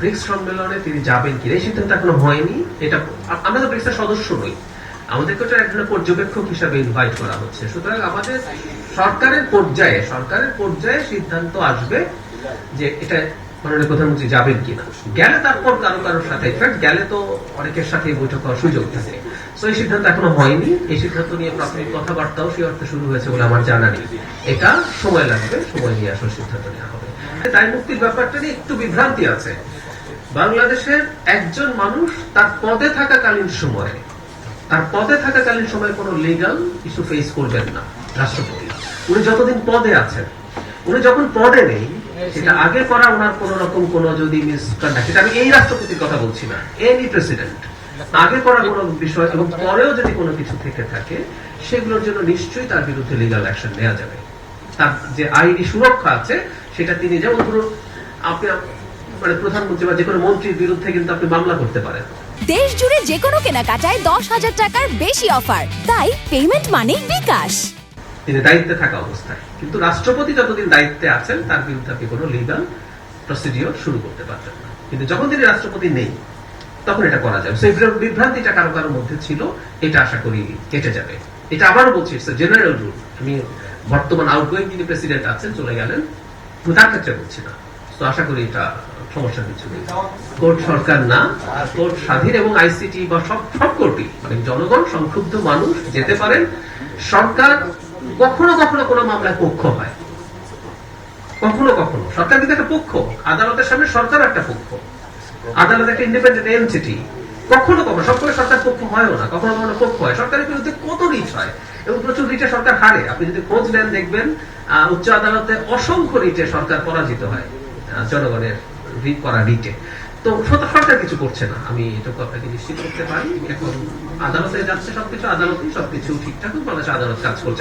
Bricks সম্মেলনে তিনি যাবেন কিনা এই সিদ্ধান্ত এখনো হয়নি। এটা আমরা তো ব্রিক্সের সদস্য নই, আমাদেরকে তো এক ধরনের পর্যবেক্ষক হিসাবে ইনভাইট করা হচ্ছে। সুতরাং আমাদের সরকারের পর্যায়ে সিদ্ধান্ত আসবে যে এটা মাননীয় প্রধানমন্ত্রী যাবেন কিনা। গেলে তারপর কারোর সাথে, ইনফ্যাক্ট গেলে তো অনেকের সাথে বৈঠক হওয়ার সুযোগ থাকে। তো এই সিদ্ধান্ত এখনো হয়নি। এই সিদ্ধান্ত নিয়ে প্রাথমিক কথাবার্তাও সেই অর্থে শুরু হয়েছে বলে আমার জানা নেই। এটা সময় লাগবে, সময় নিয়ে আসলে সিদ্ধান্ত নেওয়া হবে। দায় মুক্তির ব্যাপারটা নিয়ে একটু বিভ্রান্তি আছে। বাংলাদেশের একজন মানুষ তার পদে থাকাকালীন সময়ে কোনো লিগাল ইস্যু ফেস করবেন না রাষ্ট্রপতি। উনি যতদিন পদে আছেন, উনি যখন পদে নেই, সেটা আগে করা ওনার কোন রকম কোন যদি মিসকন্ডাক্ট, এটা আমি এই রাষ্ট্রপতির কথা বলছি না, এনি প্রেসিডেন্ট আগে করা কোনো বিষয় এবং পরেও যদি কোনো কিছু থেকে থাকে, সেগুলোর জন্য নিশ্চয়ই তার বিরুদ্ধে লিগাল অ্যাকশন নেওয়া যাবে। তার যে আইনি সুরক্ষা আছে সেটা তিনি, যেমন ধরুন আপনি মানে প্রধানমন্ত্রী বা যে কোনো মন্ত্রীর বিরুদ্ধে কিন্তু আপনি মামলা করতে পারেন। দেশ জুড়ে যে কোনো কেনাকাটায় 10,000 টাকার বেশি অফার, তাই পেমেন্ট মানেই বিকাশ। তিনি দায়িত্বে থাকা অবস্থায়, কিন্তু রাষ্ট্রপতি যতদিন দায়িত্বে আছেন তার বিরুদ্ধে আপনি কোনো লিগাল প্রসিডিওর শুরু করতে পারবেন না। কিন্তু যখন তিনি রাষ্ট্রপতি নেই তখন এটা করা যাবে। সেই বিভ্রান্তিটা কারো মধ্যে ছিল, এটা আশা করি কেটে যাবে। এটা আবারও বলছি, জেনারেল রুল। আমি বর্তমান আউটগোয়িং যিনি প্রেসিডেন্ট আছেন, চলে গেলেন, তার ক্ষেত্রে বলছি না। তো আশা করি এটা সমস্যা কিছু নেই। কোর্ট সরকার না, কোর্ট স্বাধীন এবং আইসিটি বা সব কোর্টই, মানে জনগণ সংক্ষুব্ধ মানুষ যেতে পারেন। সরকার কখনো কোনো মামলায় পক্ষ হয়, কখনো সরকার কিন্তু একটা পক্ষ, আদালতের সামনে সরকার একটা পক্ষ, আদালত একটা ইন্ডিপেন্ডেন্ট এন্টিটি। কখনো সবসময় সরকার পক্ষ হয়ও না, কখনো পক্ষ হয়। সরকারের বিরুদ্ধে কত রিট হয় এবং প্রচুর রিটে সরকার হারে। আপনি যদি খোঁজ নেন দেখবেন উচ্চ আদালতে অসংখ্য রিটে সরকার পরাজিত হয় জনগণের করা রিটে। তো সরকার কিছু করছে না, আমি এটুকু আপনাকে নিশ্চিত করতে পারি। এখন আদালতে যাচ্ছে সবকিছু, আদালতেই সবকিছু ঠিকঠাক বাংলাদেশ আদালত কাজ করছে।